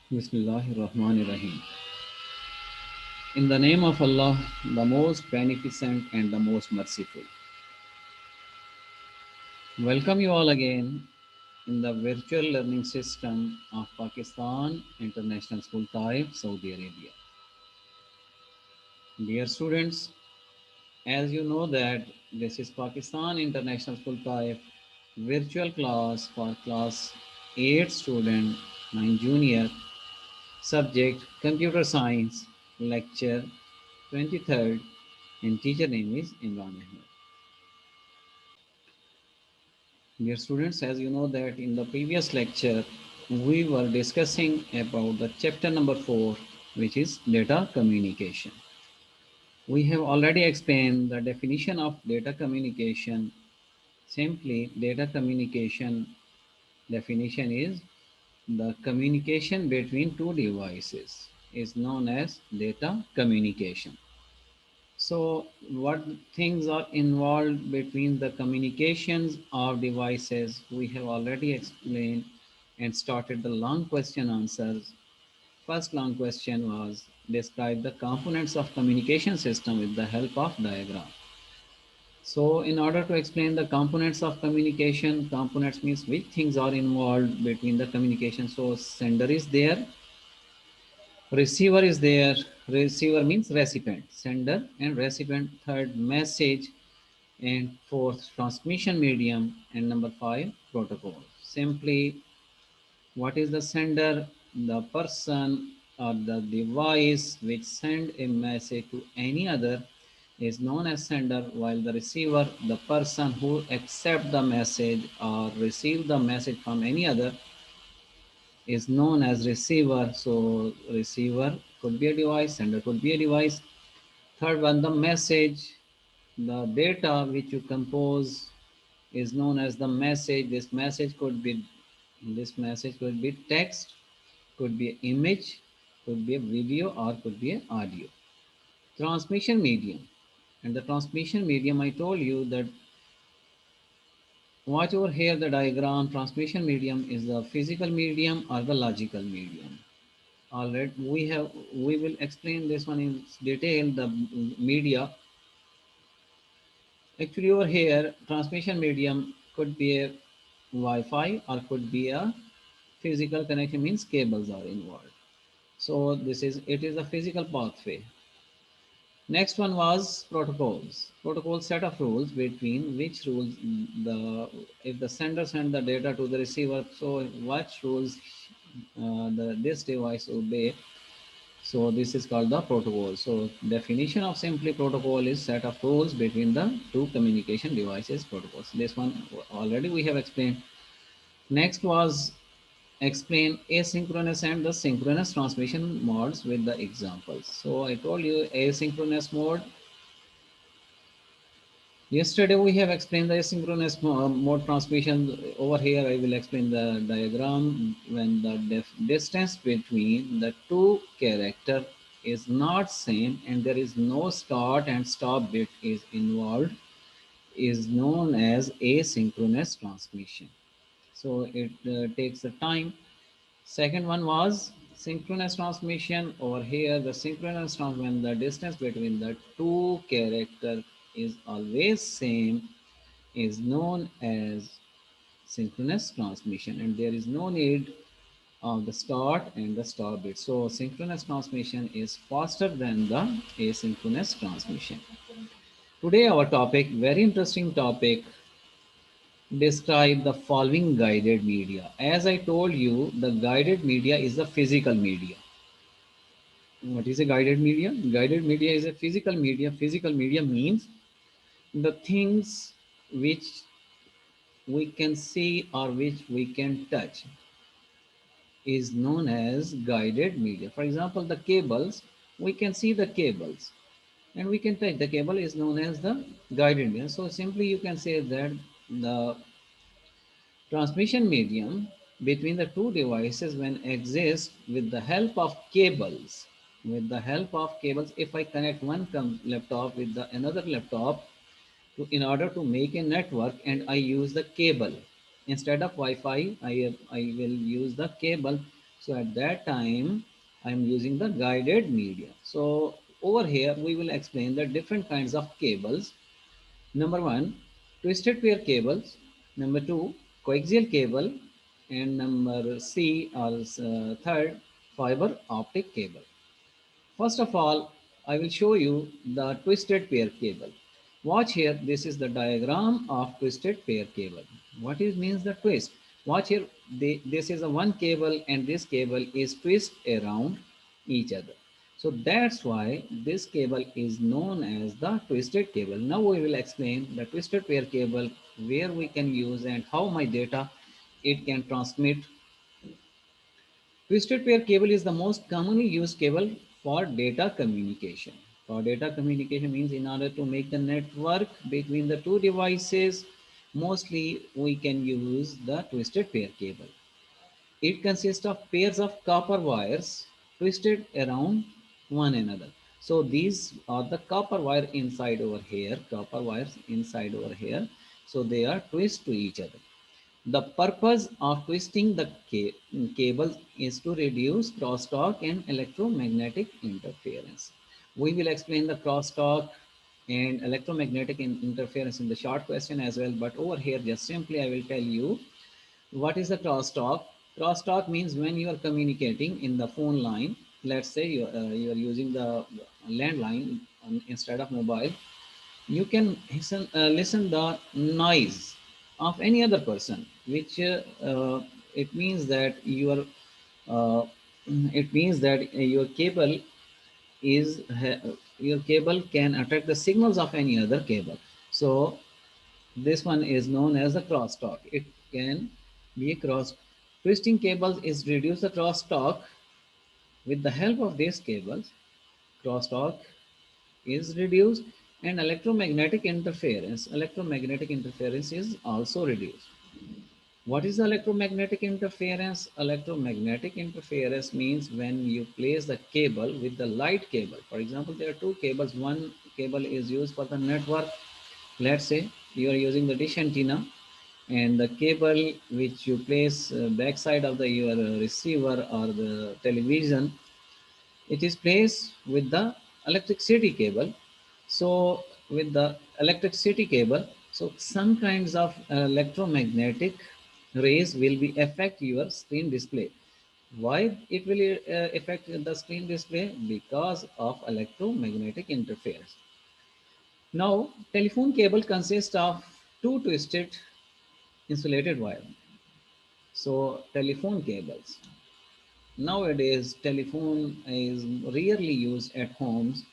Bismillahirrahmanirrahim. In the name of Allah, the most beneficent and the most merciful. Welcome you all again in the virtual learning system of Pakistan International School Taif, Saudi Arabia. Dear students, as you know that this is Pakistan International School Taif virtual class for class 8 student, 9 junior, subject computer science, lecture 23rd, and teacher name is Imran Ahmed. Dear students, as you know that in the previous lecture, we were discussing about the chapter number 4, which is data communication. We have already explained the definition of data communication. Simply, data communication definition is the communication between two devices is known as data communication. So, what things are involved between the communications of devices? We have already explained and started the long question answers. First long question was describe the components of communication system with the help of diagram. So, in order to explain the components of communication, components means which things are involved between the communication. So, sender is there, receiver is there. Receiver means recipient, sender and recipient. Third, message. And fourth, transmission medium. And number 5, protocol. Simply, what is the sender? The person or the device which send a message to any other is known as sender, while the receiver, the person who accept the message or receive the message from any other, is known as receiver. So receiver could be a device, sender could be a device. Third one, the message, the data which you compose is known as the message. This message could be text, could be image, could be a video, or could be an audio. Transmission medium. And the transmission medium, I told you that watch over here the diagram. Transmission medium is the physical medium or the logical medium. All right, we will explain this one in detail. The media, actually over here, transmission medium could be a Wi-Fi or could be a physical connection, means cables are involved. So it is a physical pathway. Next one was protocols. Protocol set of rules between which rules the if the sender send the data to the receiver, so what rules this device obey. So this is called the protocol. So definition of simply protocol is set of rules between the two communication devices protocols. This one already we have explained. Next was explain asynchronous and the synchronous transmission modes with the examples. So I told you asynchronous mode. Yesterday we have explained the asynchronous mode transmission. Over here I will explain the diagram when the distance between the two character is not same and there is no start and stop bit is involved, is known as asynchronous transmission. So it takes the time. Second one was synchronous transmission. Over here, the synchronous transmission, when the distance between the two character is always same, is known as synchronous transmission, and there is no need of the start and the stop bit. So synchronous transmission is faster than the asynchronous transmission. Today our topic, very interesting topic, describe the following guided media. As I told you, the guided media is the physical media. What is a guided media? Guided media is a physical media. Physical media means the things which we can see or which we can touch is known as guided media. For example, the cables, we can see the cables and we can touch. The cable is known as the guided media. So simply you can say that the transmission medium between the two devices when exists with the help of cables. With the help of cables, if I connect one laptop with the another laptop in order to make a network and I use the cable instead of Wi-Fi, I will use the cable. So at that time, I'm using the guided media. So over here, we will explain the different kinds of cables. Number one, twisted pair cables. Number two, coaxial cable. And number C or third, fiber optic cable. First of all, I will show you the twisted pair cable. Watch here, this is the diagram of twisted pair cable. What is means the twist? Watch here, this is a one cable and this cable is twist around each other. So that's why this cable is known as the twisted cable. Now we will explain the twisted pair cable, where we can use and how my data it can transmit. Twisted pair cable is the most commonly used cable for data communication. For data communication means in order to make the network between the two devices, mostly we can use the twisted pair cable. It consists of pairs of copper wires twisted around one another. So these are the copper wire inside over here, copper wires inside over here. So they are twist to each other. The purpose of twisting the cable is to reduce crosstalk and electromagnetic interference. We will explain the crosstalk and electromagnetic interference in the short question as well, but over here just simply I will tell you what is the crosstalk. Crosstalk means when you are communicating in the phone line, let's say you are using the landline instead of mobile, you can listen the noise of any other person, which it means that uh, it means that your cable is your cable can attract the signals of any other cable. So this one is known as the crosstalk. It can be a cross. Twisting cables is reduce the crosstalk with the help of these cables. Crosstalk is reduced and electromagnetic interference is also reduced. What is electromagnetic interference? Electromagnetic interference means when you place the cable with the light cable. For example, there are two cables. One cable is used for the network. Let's say you are using the dish antenna, and the cable which you place backside of the your receiver or the television, it is placed with the electricity cable. So with the electricity cable, so some kinds of electromagnetic rays will be affect your screen display. Why it will affect the screen display? Because of electromagnetic interference. Now telephone cable consists of two twisted insulated wire. So telephone cables. Nowadays telephone is rarely used at homes,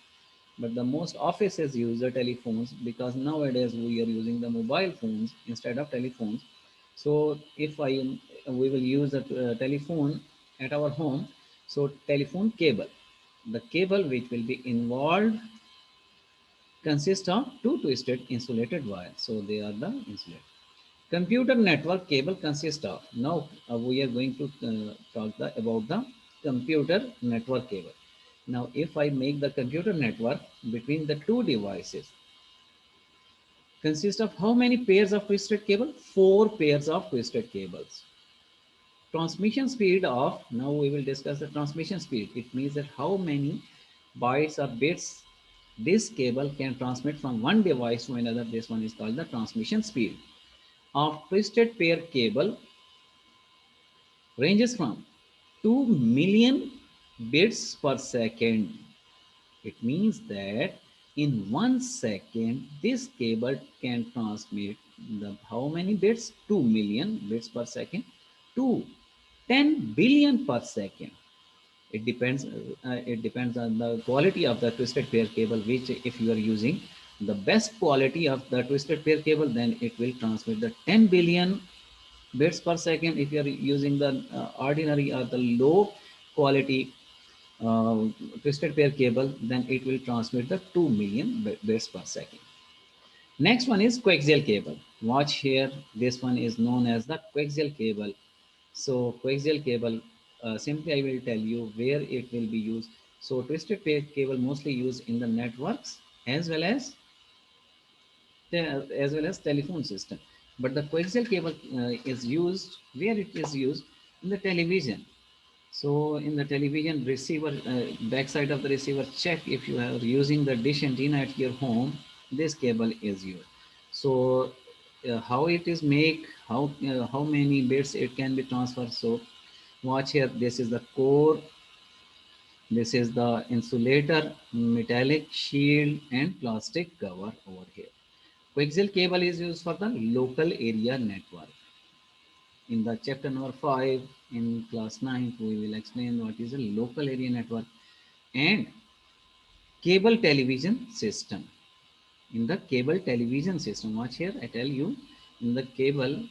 but the most offices use the telephones because nowadays we are using the mobile phones instead of telephones. So if we will use the telephone at our home, so telephone cable, the cable which will be involved consists of two twisted insulated wires. So they are the insulated. Computer network cable consists of, now we are going to about the computer network cable. Now, if I make the computer network between the two devices, consists of how many pairs of twisted cable? Four pairs of twisted cables. Transmission speed of, now we will discuss the transmission speed. It means that how many bytes or bits this cable can transmit from one device to another. This one is called the transmission speed of twisted pair cable ranges from 2 million bits per second. It means that in 1 second, this cable can transmit the how many bits? 2 million bits per second to 10 billion per second. It depends on the quality of the twisted pair cable, which if you are using the best quality of the twisted pair cable, then it will transmit the 10 billion bits per second. If you are using the ordinary or the low quality uh, twisted pair cable, then it will transmit the 2 million bits per second. Next one is coaxial cable. Watch here, this one is known as the coaxial cable. So coaxial cable, simply I will tell you where it will be used. So twisted pair cable mostly used in the networks as well as telephone system. But the coaxial cable is used where it is used in the television. So in the television receiver, backside of the receiver, check if you are using the dish antenna at your home, this cable is used. So how it is make, how many bits it can be transferred. So watch here, this is the core, this is the insulator, metallic shield and plastic cover over here. Coaxial cable is used for the local area network. In the chapter number 5 in class 9, we will explain what is a local area network and cable television system. In the cable television system, watch here, I tell you, in the cable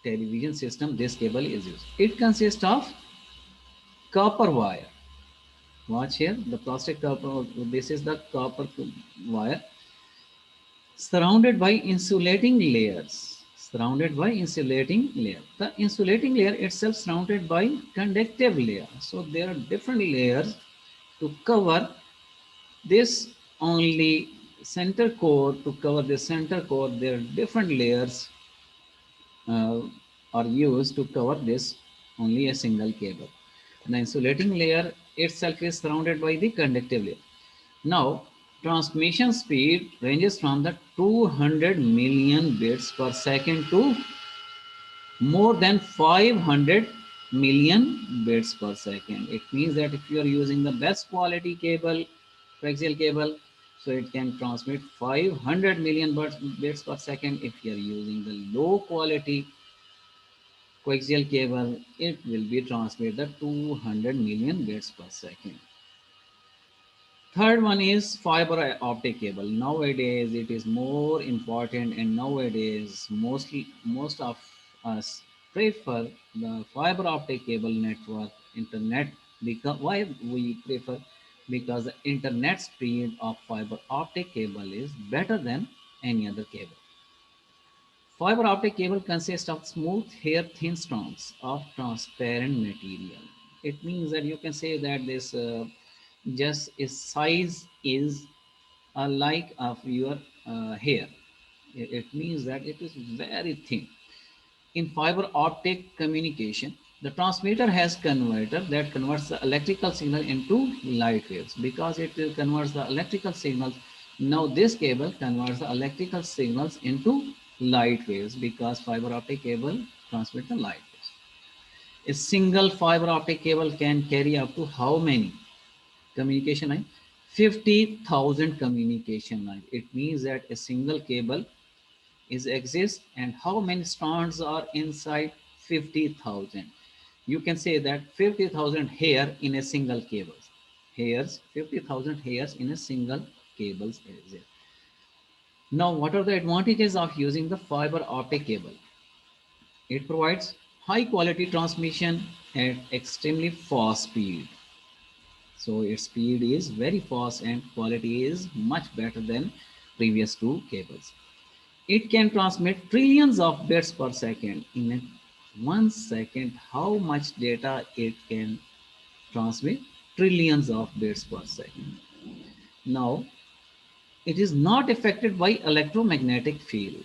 television system, this cable is used. It consists of copper wire. Watch here, the plastic copper, this is the copper wire surrounded by insulating layers. Surrounded by insulating layer. The insulating layer itself surrounded by conductive layer. So there are different layers to cover this only center core. To cover the center core, there are different layers uh, are used to cover this only a single cable. The insulating layer itself is surrounded by the conductive layer. Now, transmission speed ranges from the 200 million bits per second to more than 500 million bits per second. It means that if you are using the best quality cable, coaxial cable, so it can transmit 500 million bits per second. If you are using the low quality coaxial cable, it will be transmit the 200 million bits per second. Third one is fiber optic cable. Nowadays it is more important, and nowadays most of us prefer the fiber optic cable network internet. Because why we prefer? Because the internet speed of fiber optic cable is better than any other cable. Fiber optic cable consists of smooth hair thin strands of transparent material. It means that you can say that this just its size is like of your hair. It means that it is very thin. In fiber optic communication, the transmitter has converter that converts the electrical signal into light waves. Because it converts the electrical signals, now this cable converts the electrical signals into light waves, because fiber optic cable transmits the light waves. A single fiber optic cable can carry up to how many communication lines? 50,000 communication lines. It means that a single cable is exist, and how many strands are inside? 50,000. You can say that 50,000 hair in a single cable. Hairs, 50,000 hairs in a single cables exist. Now, what are the advantages of using the fiber optic cable? It provides high quality transmission at extremely fast speed. So its speed is very fast and quality is much better than previous two cables. It can transmit trillions of bits per second. In a 1 second, how much data it can transmit? Trillions of bits per second. Now, it is not affected by electromagnetic field.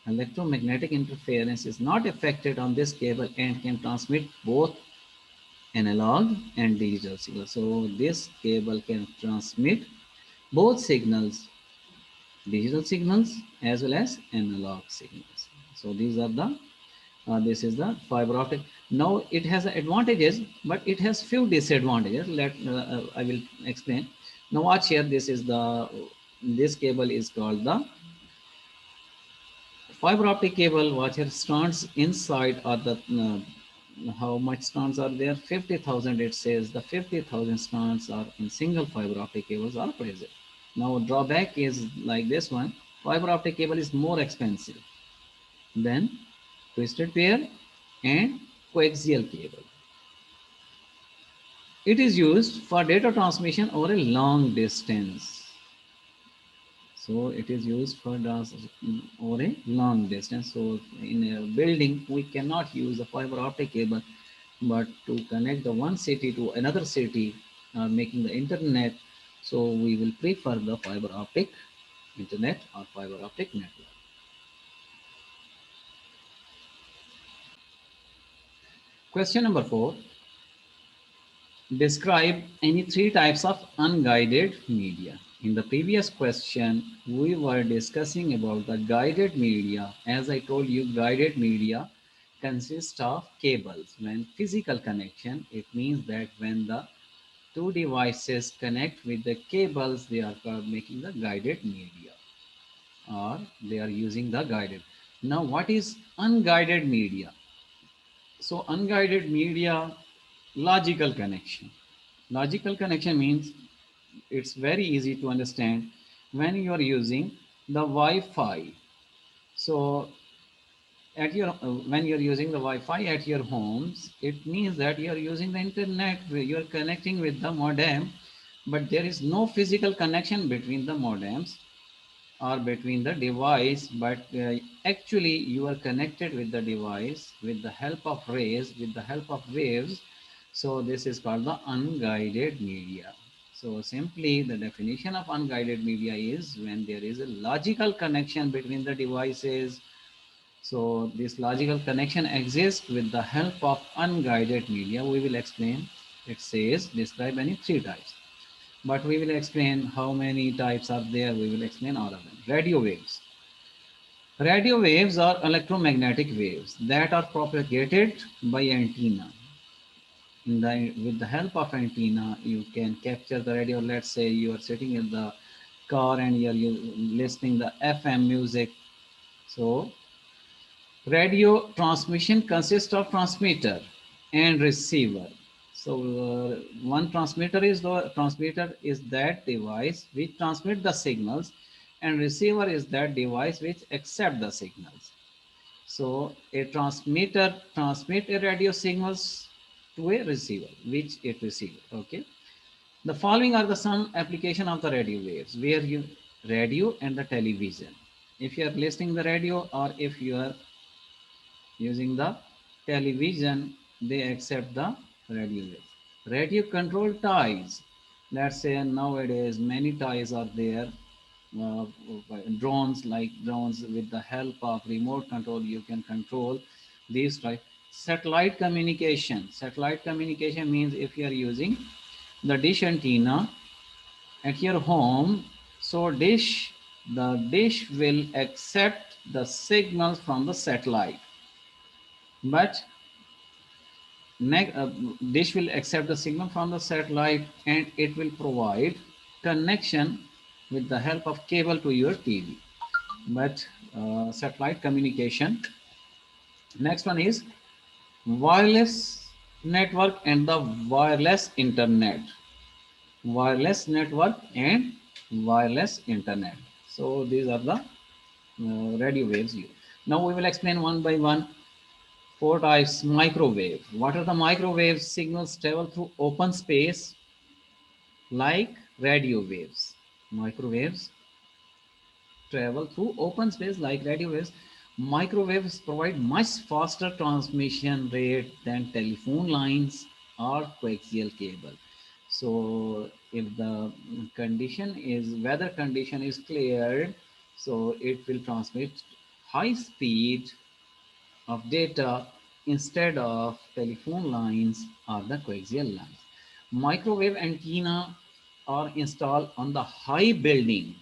Electromagnetic interference is not affected on this cable and can transmit both analog and digital signals. So this cable can transmit both signals, digital signals as well as analog signals. So these are the this is the fiber optic. Now it has advantages, but it has few disadvantages. I will explain. Now watch here. This cable is called the fiber optic cable. Watch here. Strands inside are the how much strands are there? 50,000. It says the 50,000 strands are in single fiber optic cables are present. Now drawback is like this one. Fiber optic cable is more expensive than twisted pair and coaxial cable. It is used for data transmission over a long distance. So it is used for over a long distance. So in a building, we cannot use the fiber optic cable, but to connect the one city to another city, making the internet, so we will prefer the fiber optic internet or fiber optic network. Question number 4. Describe any three types of unguided media. In the previous question, we were discussing about the guided media. As I told you, guided media consists of cables. When physical connection, it means that when the two devices connect with the cables, they are making the guided media, or they are using the guided. Now, what is unguided media? So, unguided media, logical connection. Logical connection means it's very easy to understand when you are using the Wi-Fi. So at your when you're using the Wi-Fi at your homes, it means that you are using the internet. You are connecting with the modem, but there is no physical connection between the modems or between the device. But actually, you are connected with the device with the help of rays, with the help of waves. So this is called the unguided media. So simply the definition of unguided media is when there is a logical connection between the devices. So this logical connection exists with the help of unguided media. We will explain. It says describe any three types. But we will explain how many types are there. We will explain all of them. Radio waves. Radio waves are electromagnetic waves that are propagated by antenna. With the help of antenna, you can capture the radio. Let's say you are sitting in the car and you listening the FM music. So radio transmission consists of transmitter and receiver. So one transmitter is that device which transmit the signals, and receiver is that device which accept the signals. So a transmitter transmit a radio signals to a receiver, which it receives. Okay. The following are the some application of the radio waves, where you radio and the television. If you are listening the radio or if you are using the television, they accept the radio waves. Radio control ties. Let's say nowadays many ties are there. Uh, Drones, like drones, with the help of remote control, you can control these ties. Satellite communication. Satellite communication means if you are using the dish antenna at your home, so the dish will accept the signals from the satellite, but dish will accept the signal from the satellite and it will provide connection with the help of cable to your TV. But satellite communication. Next one is wireless network and the wireless internet. Wireless network and wireless internet. So these are the radio waves. Now we will explain one by one. Four types. Microwave. What are the microwave signals? Travel through open space like radio waves. Microwaves travel through open space like radio waves. Microwaves provide much faster transmission rate than telephone lines or coaxial cable. So if the condition is weather condition is cleared, so it will transmit high speed of data instead of telephone lines or the coaxial lines. Microwave antenna are installed on the high building.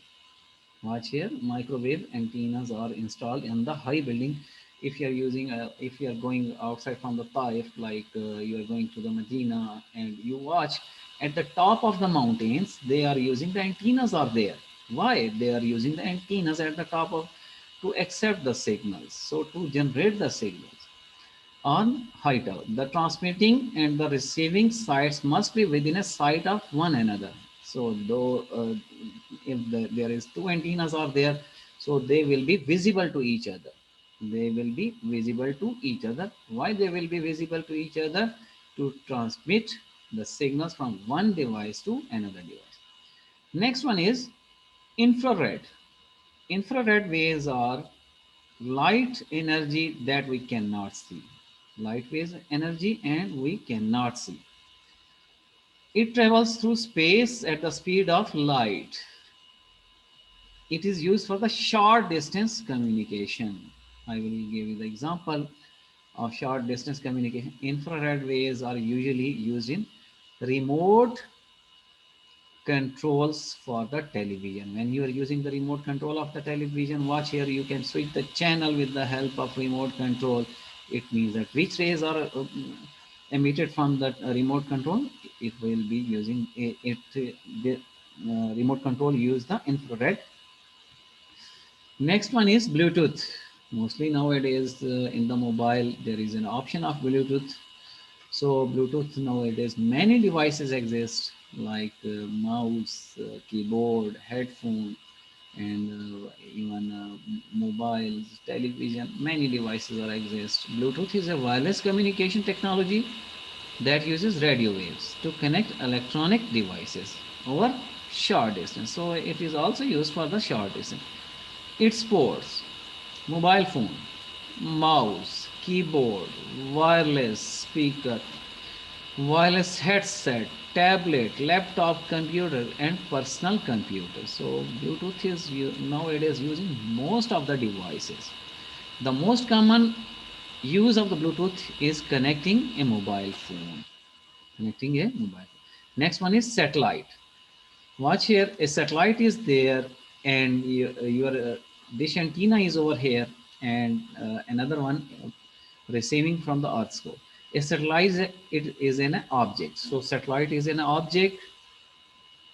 Watch here, microwave antennas are installed in the high building. If you are using, if you are going outside from the Taif, like you are going to the Medina, and you watch at the top of the mountains, they are using the antennas are there. Why? They are using the antennas at the top of to accept the signals, so to generate the signals on high tower. The transmitting and the receiving sites must be within a sight of one another. So though if there is two antennas are there, so they will be visible to each other. They will be visible to each other. Why they will be visible to each other? To transmit the signals from one device to another device. Next one is infrared. Infrared waves are light energy that we cannot see. Light waves energy and we cannot see. It travels through space at the speed of light. It is used for the short distance communication. I will give you the example of short distance communication. Infrared waves are usually used in remote controls for the television. When you are using the remote control of the television, watch here, you can switch the channel with the help of remote control. It means that which rays are emitted from the remote control, it will be using the remote control use the infrared. Next one is Bluetooth. Mostly nowadays in the mobile there is an option of Bluetooth. So Bluetooth nowadays many devices exist like mouse, keyboard, headphone, and even mobiles, television. Many devices are exist. Bluetooth is a wireless communication technology that uses radio waves to connect electronic devices over short distance. So it is also used for the short distance. It supports mobile phone, mouse, keyboard, wireless speaker, wireless headset, tablet, laptop computer, and personal computer. So Bluetooth is nowadays using most of the devices. The most common use of the Bluetooth is connecting a mobile phone. Connecting a mobile phone. Next one is satellite. Watch here, a satellite is there, and your dish antenna is over here, and another one receiving from the earth scope. A satellite it is an object. So satellite is an object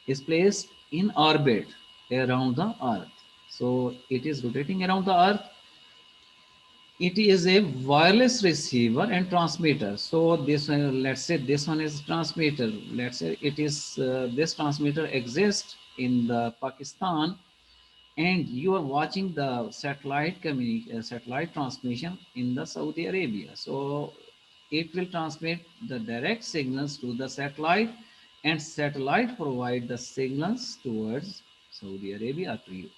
is placed in orbit around the earth. So it is rotating around the earth. It is a wireless receiver and transmitter. So this one, let's say this one is transmitter. Let's say it is this transmitter exists in the Pakistan, and you are watching the satellite transmission in the Saudi Arabia. So it will transmit the direct signals to the satellite, and satellite provide the signals towards Saudi Arabia to you.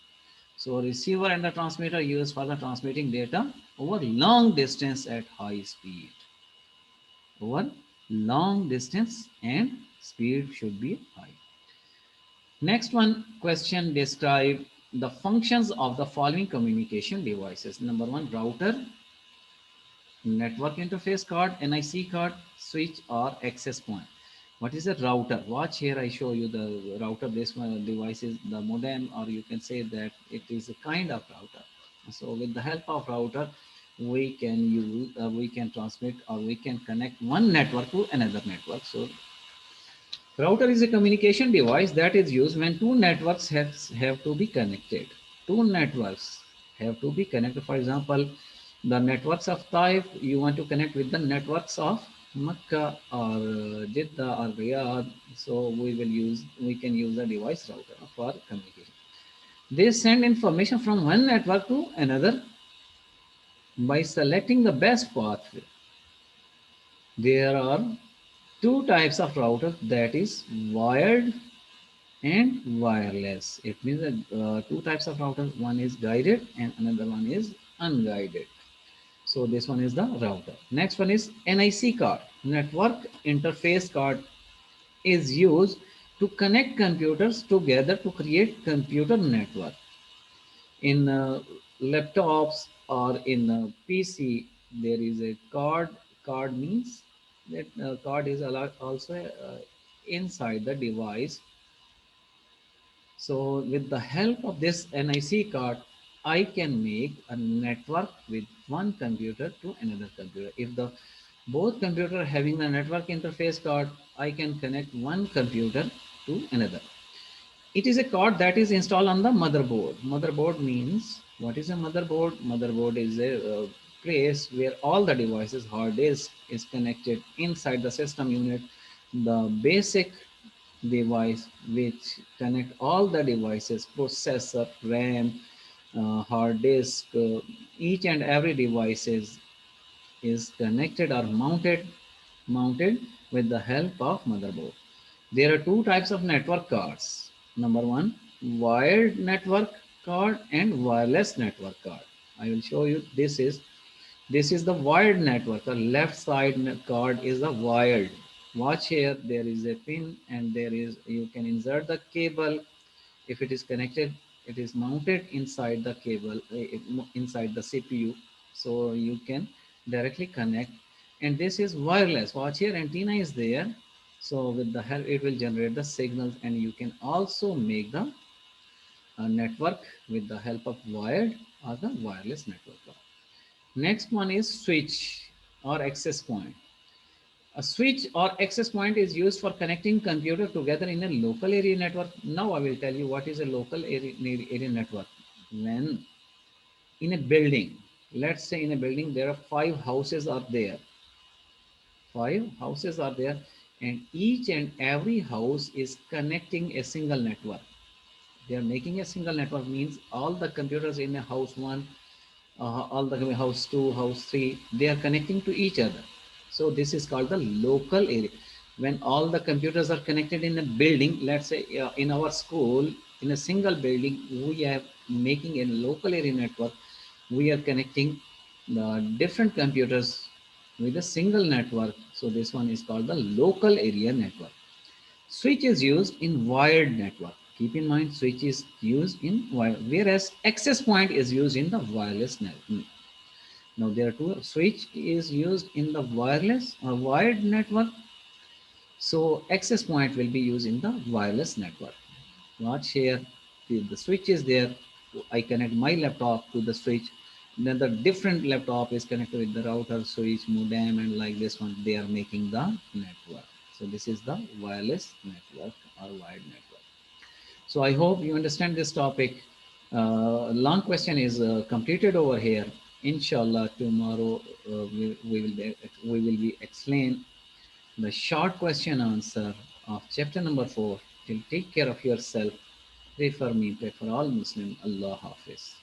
So receiver and the transmitter used for the transmitting data over long distance at high speed. Over long distance and speed should be high. Next one question describe the functions of the following communication devices. Number one, router, network interface card, NIC card, switch or access point. What is a router? Watch here, I show you the router. This one device is the modem, or you can say that it is a kind of router. So with the help of router, we can transmit, or we can connect one network to another network. So router is a communication device that is used when two networks have to be connected. Two networks have to be connected. For example, the networks of Taif, you want to connect with the networks of Mecca or Jeddah or Riyadh. So we can use the device router for communication. They send information from one network to another by selecting the best pathway. There are two types of routers, that is wired and wireless. It means that two types of routers. One is guided and another one is unguided. So this one is the router. Next one is NIC card. Network interface card is used to connect computers together to create computer network. In laptops or in PC, there is a card. Card means that card is also inside the device. So with the help of this NIC card, I can make a network with one computer to another computer. If the both computer having the network interface card, I can connect one computer to another. It is a card that is installed on the motherboard. Motherboard means, what is a motherboard? Motherboard is a place where all the devices, hard disk is connected inside the system unit. The basic device which connect all the devices, processor, RAM, hard disk, each and every is connected or mounted with the help of motherboard. There are two types of network cards. Number one, wired network card and wireless network card. I will show you. This is the wired network. The left side card is the wired. Watch here. There is a pin, and there is you can insert the cable. If it is connected, it is mounted inside the cable, inside the CPU. So you can directly connect. And this is wireless. Watch here. Antenna is there, So with the help, it will generate the signals, and you can also make the network with the help of wired or the wireless network. Next one is switch or access point. A switch or access point is used for connecting computer together in a local area network. Now I will tell you what is a local area network. When in a building, let's say in a building there are five houses are there. Five houses are there, and each and every house is connecting a single network. They are making a single network means all the computers in a house one, all the house two, house three, they are connecting to each other. So this is called the local area. When all the computers are connected in a building, let's say in our school, in a single building, we are making a local area network. We are connecting the different computers with a single network. So this one is called the local area network. Switch is used in wired network. Keep in mind, switch is used in wire, whereas access point is used in the wireless network. Now there are two. Switch is used in the wireless or wired network. So access point will be used in the wireless network. Watch here, the switch is there. I connect my laptop to the switch. Then the different laptop is connected with the router, switch, modem, and like this one, they are making the network. So this is the wireless network or wired network. So I hope you understand this topic. Long question is completed over here. Inshallah, tomorrow we will be explain the short question answer of chapter number 4. Till take care of yourself. Pray for me, pray for all Muslims. Allah Hafiz.